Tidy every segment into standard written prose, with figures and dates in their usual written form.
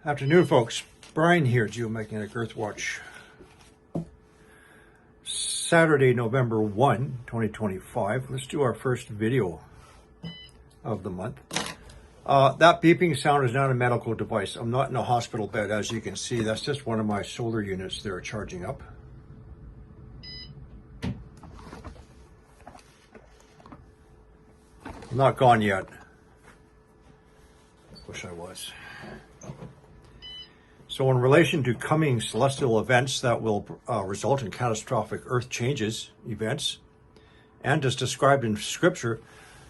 Afternoon, folks. Brian here, Geomagnetic Earthwatch. Saturday, November 1, 2025. Let's do our first video of the month. That beeping sound is not a medical device. I'm not in a hospital bed, as you can see. That's just one of my solar units that are charging up. I'm not gone yet. Wish I was. So in relation to coming celestial events that will result in catastrophic earth changes events, and as described in scripture,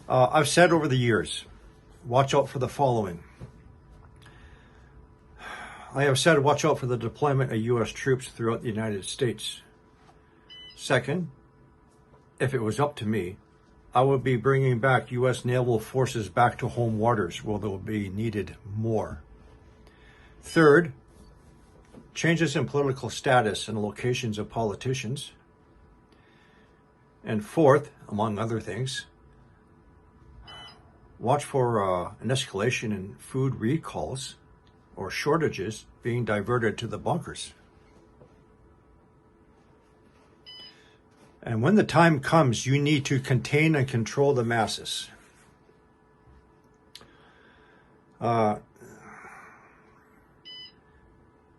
I've said over the years, watch out for the following. I have said, watch out for the deployment of U.S. troops throughout the United States. Second, if it was up to me, I would be bringing back U.S. naval forces back to home waters where they'll be needed more. Third, changes in political status and locations of politicians. And fourth, among other things, watch for an escalation in food recalls or shortages being diverted to the bunkers. And when the time comes, you need to contain and control the masses.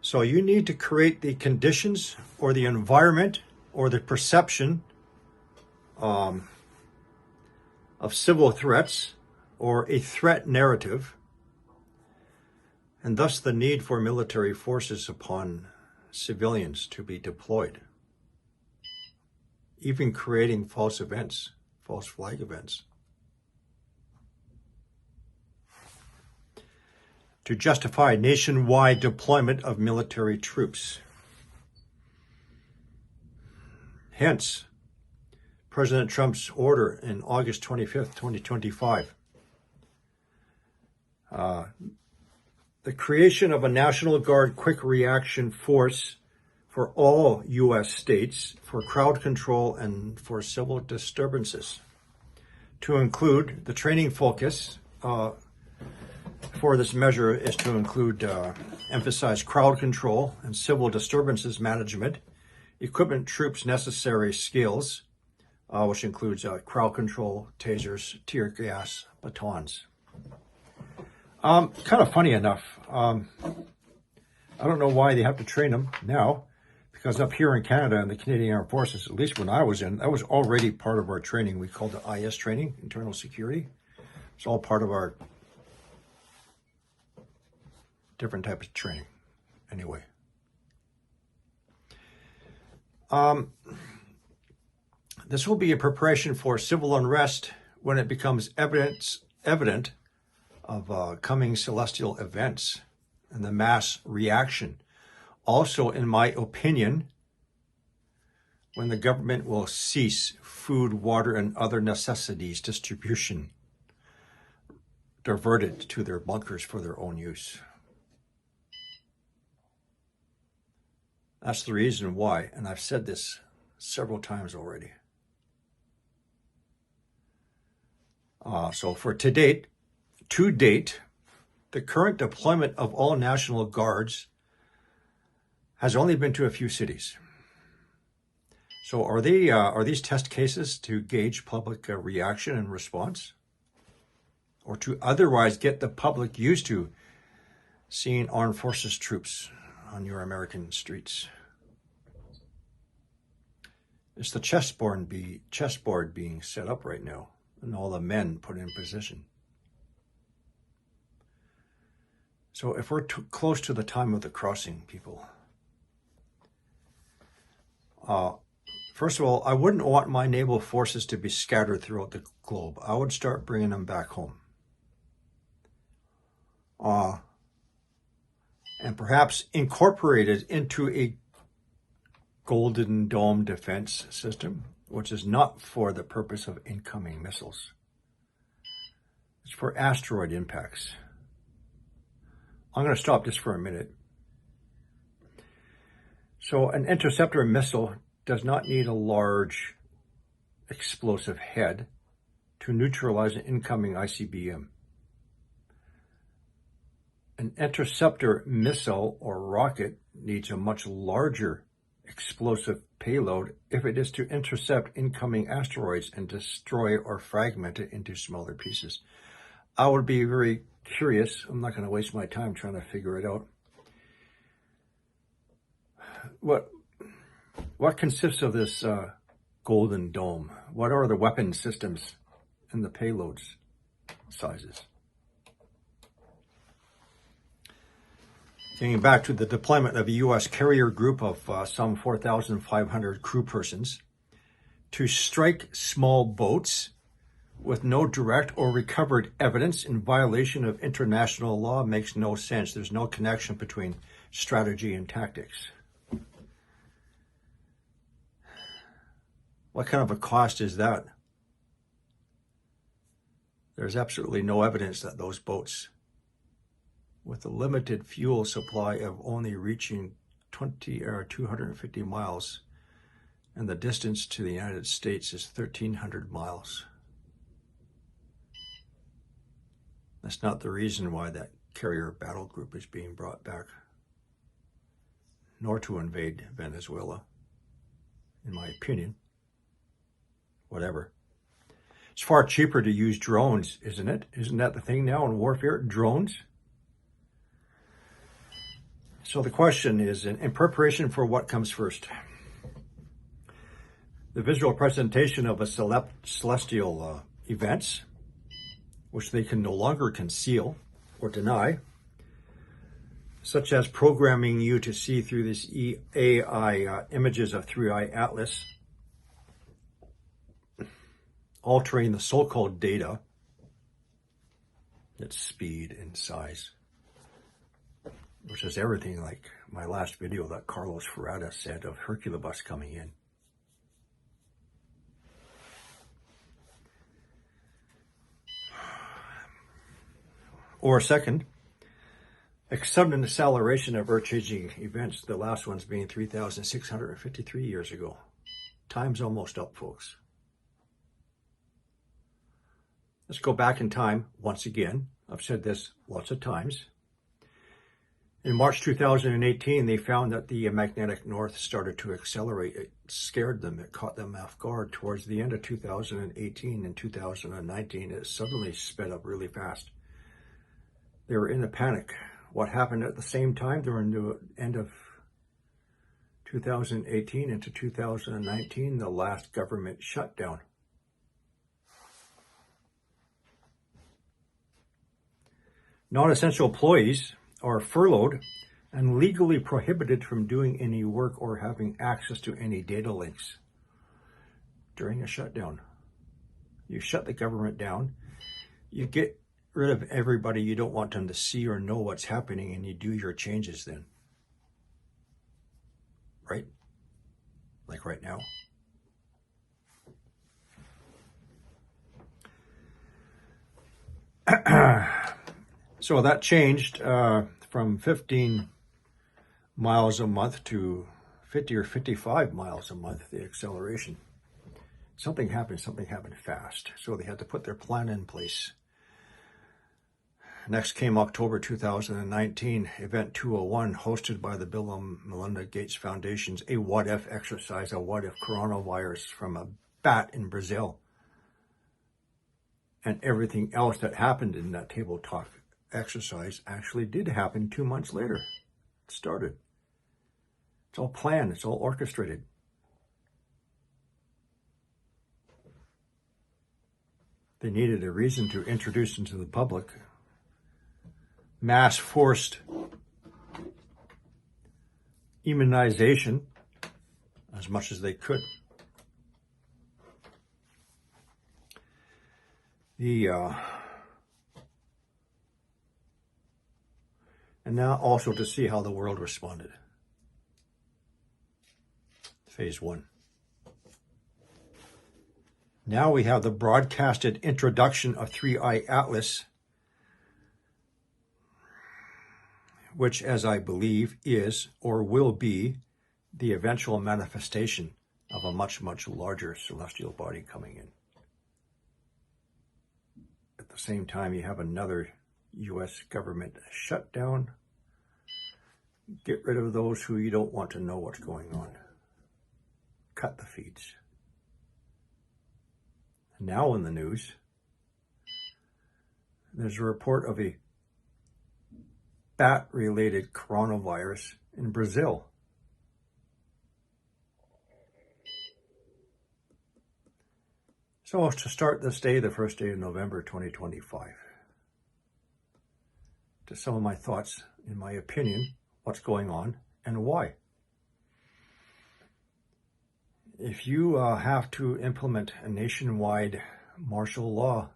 So you need to create the conditions or the environment or the perception of civil threats or a threat narrative, and thus the need for military forces upon civilians to be deployed, even creating false events, false flag events, to justify nationwide deployment of military troops. Hence, President Trump's order in August 25th, 2025. The creation of a National Guard Quick Reaction Force for all U.S. states for crowd control and for civil disturbances, to include the training focus for this measure is to include emphasize crowd control and civil disturbances management, equipment troops necessary skills, which includes crowd control, tasers, tear gas, batons. Kind of funny enough, I don't know why they have to train them now, because up here in Canada and the Canadian Armed Forces, at least when I was in, that was already part of our training. We called it IS training, internal security. It's all part of our different types of training. Anyway. This will be a preparation for civil unrest when it becomes evident of coming celestial events and the mass reaction. Also, in my opinion, when the government will cease food, water, and other necessities distribution diverted to their bunkers for their own use. That's the reason why, and I've said this several times already. So to date, the current deployment of all National Guards has only been to a few cities. So are these test cases to gauge public reaction and response, or to otherwise get the public used to seeing armed forces troops on your American streets? It's the chessboard being set up right now, and all the men put in position. So if we're too close to the time of the crossing, people, first of all, I wouldn't want my naval forces to be scattered throughout the globe. I would start bringing them back home. And perhaps incorporated into a Golden Dome defense system, which is not for the purpose of incoming missiles. It's for asteroid impacts. I'm going to stop just for a minute. So an interceptor missile does not need a large explosive head to neutralize an incoming ICBM. An An interceptor missile or rocket needs a much larger explosive payload if it is to intercept incoming asteroids and destroy or fragment it into smaller pieces. I would be very curious. I'm not going to waste my time trying to figure it out. What consists of this golden dome? What are the weapon systems and the payloads sizes? Getting back to the deployment of a U.S. carrier group of some 4,500 crew persons to strike small boats with no direct or recovered evidence in violation of international law makes no sense. There's no connection between strategy and tactics. What kind of a cost is that? There's absolutely no evidence that those boats, with a limited fuel supply of only reaching 20 or 250 miles, and the distance to the United States is 1,300 miles. That's not the reason why that carrier battle group is being brought back, nor to invade Venezuela, in my opinion. Whatever. It's far cheaper to use drones, isn't it? Isn't that the thing now in warfare? Drones? So the question is, in preparation for what comes first? The visual presentation of a celestial events, which they can no longer conceal or deny, such as programming you to see through this AI images of 3-eye atlas, altering the so-called data, its speed and size, which is everything like my last video that Carlos Ferrada said of Herculebus coming in. Or second, a sudden acceleration of earth-changing events, the last ones being 3,653 years ago. Time's almost up, folks. Let's go back in time once again. I've said this lots of times. In March 2018, they found that the magnetic north started to accelerate. It scared them. It caught them off guard. Towards the end of 2018 and 2019, it suddenly sped up really fast. They were in a panic. What happened at the same time during the end of 2018 into 2019? The last government shutdown. Non-essential employees are furloughed and legally prohibited from doing any work or having access to any data links during a shutdown. You shut the government down, you get rid of everybody you don't want them to see or know what's happening, and you do your changes then. Right? Like right now. So that changed from 15 miles a month to 50 or 55 miles a month, the acceleration. Something happened fast. So they had to put their plan in place. Next came October 2019, Event 201, hosted by the Bill and Melinda Gates Foundation's A What If exercise, a what if coronavirus from a bat in Brazil. And everything else that happened in that table talk exercise actually did happen 2 months later. It started. It's all planned. It's all orchestrated. They needed a reason to introduce into the public mass forced immunization as much as they could. And now also to see how the world responded. Phase 1. Now we have the broadcasted introduction of 3-eye atlas, which, as I believe, is or will be the eventual manifestation of a much, much larger celestial body coming in. At the same time, you have another U.S. government shutdown. Get rid of those who you don't want to know what's going on. Cut the feeds. Now in the news, there's a report of a bat-related coronavirus in Brazil. So to start this day, the first day of November 2025, to some of my thoughts, in my opinion, what's going on and why. If you have to implement a nationwide martial law,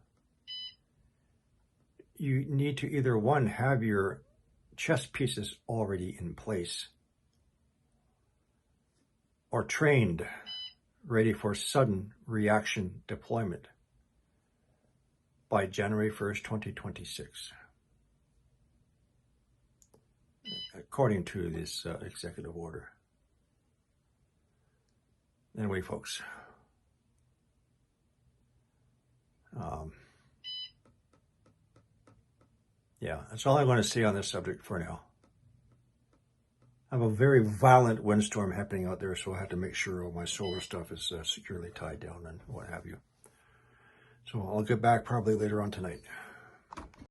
you need to either, one, have your chess pieces already in place or trained, ready for sudden reaction deployment by January 1st, 2026, according to this executive order. Anyway, folks, yeah, that's all I'm going to say on this subject for now. I have a very violent windstorm happening out there, so I have to make sure all my solar stuff is securely tied down and what have you. So I'll get back probably later on tonight.